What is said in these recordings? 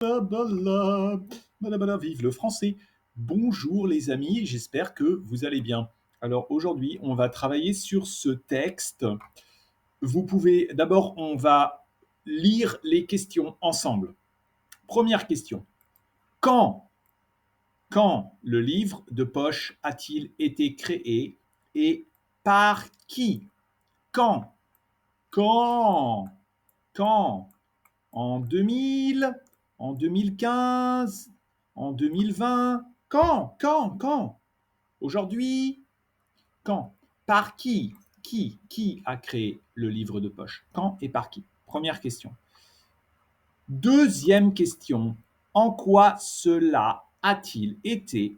Blablabla, blablabla, vive le français. Bonjour les amis, j'espère que vous allez bien. Alors aujourd'hui, on va travailler sur ce texte. Vous pouvez, d'abord, on va lire les questions ensemble. Première question. Quand, quand le livre de poche a-t-il été créé et par qui? Quand? Quand? Quand? En 2000, en 2015, en 2020. Quand? Aujourd'hui? Quand? Par qui? Qui a créé le livre de poche? Quand et par qui? Première question. Deuxième question. En quoi cela a-t-il été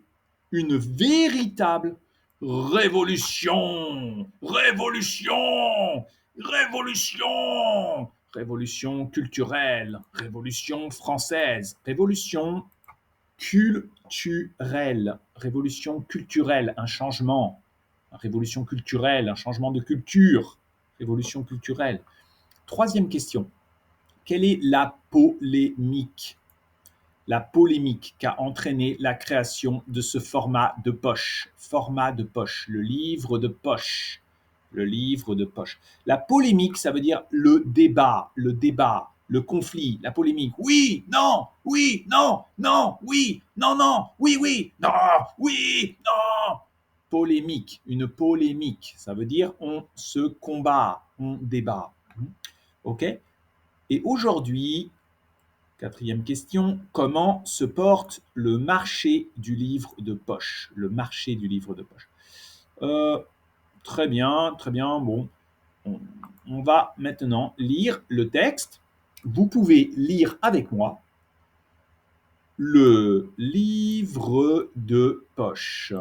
une véritable révolution? Révolution! Révolution! Révolution culturelle, révolution française, révolution culturelle, un changement, révolution culturelle, un changement de culture, révolution culturelle. Troisième question. Quelle est la polémique? La polémique qu'a entraîné la création de ce format de poche. Format de poche, le livre de poche. Le livre de poche. La polémique, ça veut dire le débat, le conflit, la polémique. Oui, non, oui, non, non, oui, non, non, oui, oui, non, oui, non. Polémique, une polémique, ça veut dire on se combat, on débat. OK? Et aujourd'hui, quatrième question, comment se porte le marché du livre de poche? Le marché du livre de poche. Très bien, très bien. Bon, on, on va maintenant lire le texte. Vous pouvez lire avec moi le livre de poche.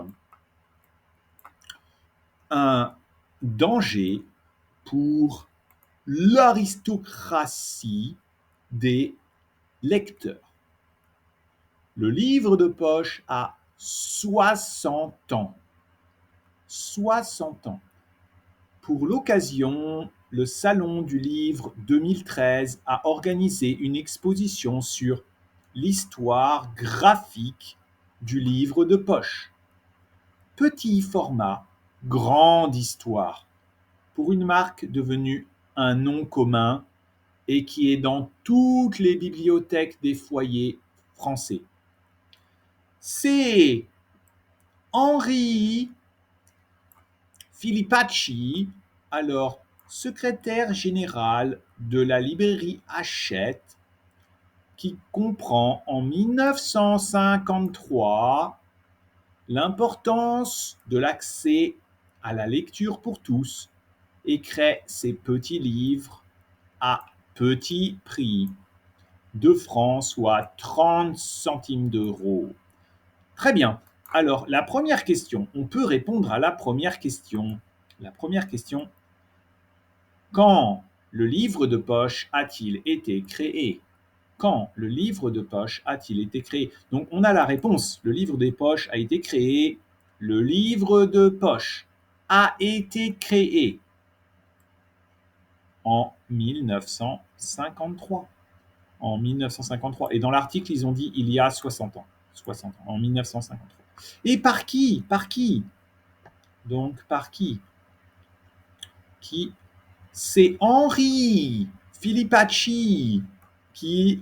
Un danger pour l'aristocratie des lecteurs. Le livre de poche a 60 ans. 60 ans. Pour l'occasion, le Salon du Livre 2013 a organisé une exposition sur l'histoire graphique du livre de poche. Petit format, grande histoire. Pour une marque devenue un nom commun et qui est dans toutes les bibliothèques des foyers français. C'est Henri Filipacchi, alors secrétaire général de la librairie Hachette, qui comprend en 1953 l'importance de l'accès à la lecture pour tous et crée ces petits livres à petit prix, 2 francs, soit 30 centimes d'euros. Très bien. Alors, la première question, on peut répondre à la première question. La première question, quand le livre de poche a-t-il été créé? Quand le livre de poche a-t-il été créé? Donc, on a la réponse. Le livre des poches a été créé. Le livre de poche a été créé en 1953. En 1953. Et dans l'article, ils ont dit il y a 60 ans. 60 ans, en 1953. Et par qui? Par qui? Donc, par qui? C'est Henri Filipacchi qui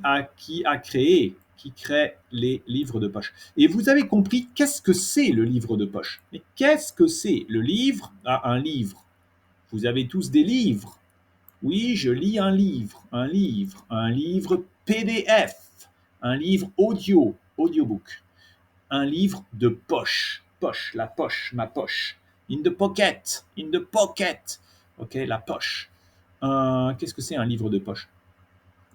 crée les livres de poche. Et vous avez compris qu'est-ce que c'est le livre de poche? Mais qu'est-ce que c'est? Le livre, un livre. Vous avez tous des livres. Oui, je lis un livre PDF, un livre audio, audiobook, un livre de poche, poche, la poche, ma poche, in the pocket, ok, la poche. Qu'est-ce que c'est un livre de poche?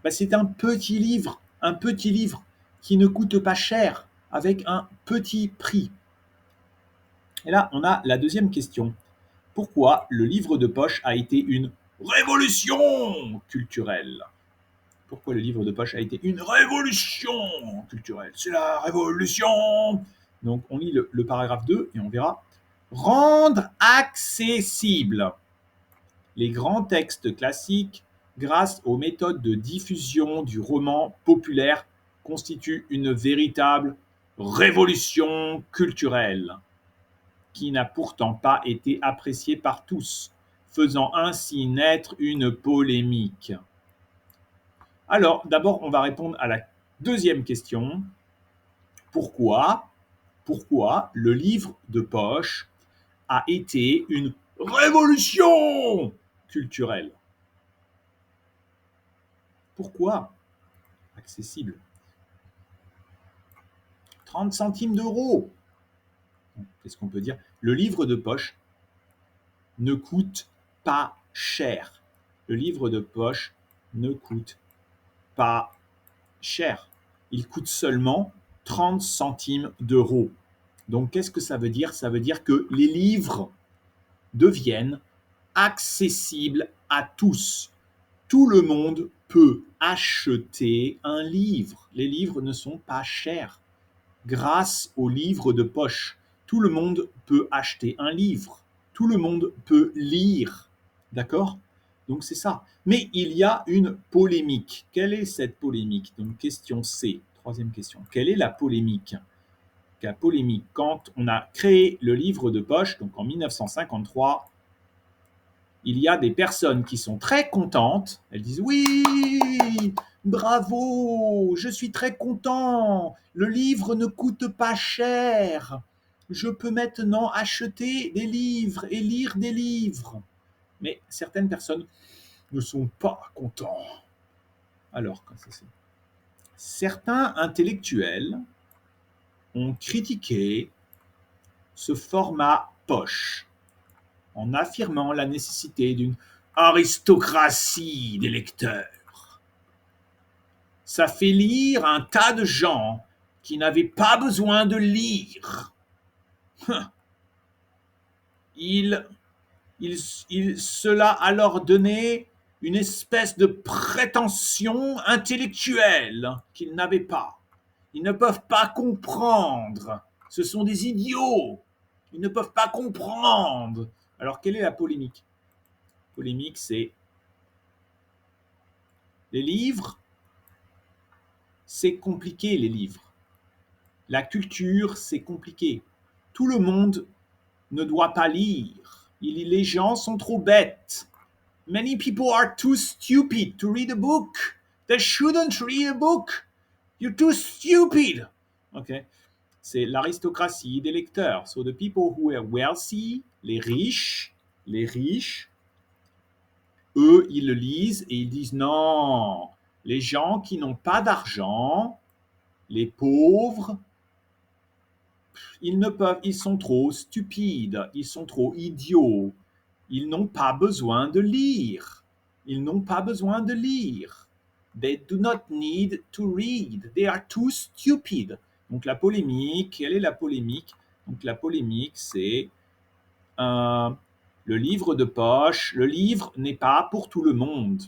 Ben, c'est un petit livre qui ne coûte pas cher, avec un petit prix. Et là, on a la deuxième question. Pourquoi le livre de poche a été une révolution culturelle? Pourquoi le livre de poche a été une révolution culturelle? C'est la révolution. Donc, on lit le paragraphe 2 et on verra. Rendre accessible les grands textes classiques grâce aux méthodes de diffusion du roman populaire constitue une véritable révolution culturelle qui n'a pourtant pas été appréciée par tous, faisant ainsi naître une polémique. Alors, d'abord, on va répondre à la deuxième question. Pourquoi le livre de poche a été une révolution culturelle? Pourquoi? Accessible. 30 centimes d'euros. Qu'est-ce qu'on peut dire? Le livre de poche ne coûte pas cher. Le livre de poche ne coûte pas cher. Il coûte seulement 30 centimes d'euros. Donc, qu'est-ce que ça veut dire? Ça veut dire que les livres deviennent accessibles à tous. Tout le monde peut acheter un livre. Les livres ne sont pas chers. Grâce aux livres de poche, tout le monde peut acheter un livre. Tout le monde peut lire. D'accord? Donc c'est ça. Mais il y a une polémique. Quelle est cette polémique? Donc question C, troisième question. Quelle est la polémique? La polémique, quand on a créé le livre de poche, donc en 1953, il y a des personnes qui sont très contentes. Elles disent oui, bravo, je suis très content. Le livre ne coûte pas cher. Je peux maintenant acheter des livres et lire des livres. Mais certaines personnes ne sont pas contents. Alors, certains intellectuels ont critiqué ce format poche en affirmant la nécessité d'une aristocratie des lecteurs. Ça fait lire un tas de gens qui n'avaient pas besoin de lire. Cela a leur donné une espèce de prétention intellectuelle qu'ils n'avaient pas. Ils ne peuvent pas comprendre. Ce sont des idiots. Ils ne peuvent pas comprendre. Alors, quelle est la polémique? La polémique, c'est les livres, c'est compliqué, les livres. La culture, c'est compliqué. Tout le monde ne doit pas lire. Les gens sont trop bêtes. Many people are too stupid to read a book. They shouldn't read a book. You're too stupid. Okay. C'est l'aristocratie des lecteurs. So the people who are wealthy, les riches, eux, ils le lisent et ils disent non, les gens qui n'ont pas d'argent, les pauvres, ils sont trop stupides, ils sont trop idiots, ils n'ont pas besoin de lire. Ils n'ont pas besoin de lire. They do not need to read. They are too stupid. Donc la polémique, quelle est la polémique? Donc la polémique, c'est le livre de poche. Le livre n'est pas pour tout le monde.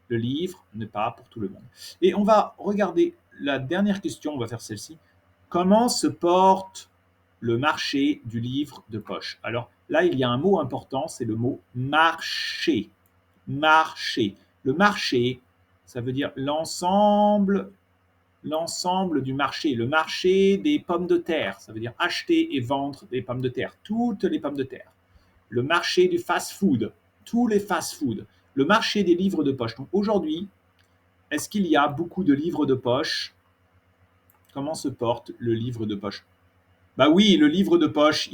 Le livre n'est pas pour tout le monde. Et on va regarder la dernière question, on va faire celle-ci. Comment se porte le marché du livre de poche? Alors là, il y a un mot important, c'est le mot marché. Marché. Le marché, ça veut dire l'ensemble du marché. Le marché des pommes de terre, ça veut dire acheter et vendre des pommes de terre, toutes les pommes de terre. Le marché du fast-food, tous les fast-food. Le marché des livres de poche. Donc aujourd'hui, est-ce qu'il y a beaucoup de livres de poche? Comment se porte le livre de poche? Bah oui, le livre de poche,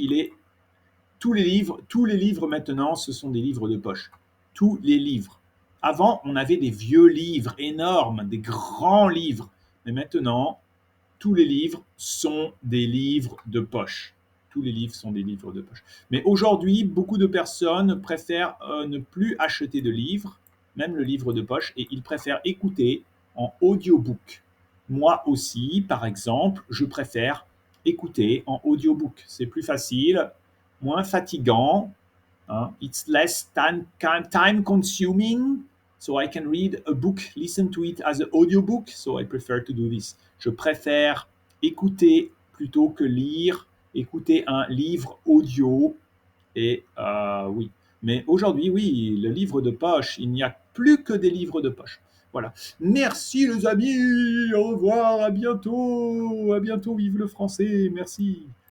tous les livres maintenant, ce sont des livres de poche. Tous les livres. Avant, on avait des vieux livres énormes, des grands livres. Mais maintenant, tous les livres sont des livres de poche. Tous les livres sont des livres de poche. Mais aujourd'hui, beaucoup de personnes préfèrent ne plus acheter de livres, même le livre de poche, et ils préfèrent écouter en audiobook. Moi aussi, par exemple, je préfère écouter en audiobook. C'est plus facile, moins fatigant. It's less time consuming. So I can read a book, listen to it as an audiobook. So I prefer to do this. Je préfère écouter plutôt que lire, écouter un livre audio. Et oui. Mais aujourd'hui, oui, le livre de poche, il n'y a plus que des livres de poche. Voilà. Merci les amis, au revoir, à bientôt, vive le français, merci.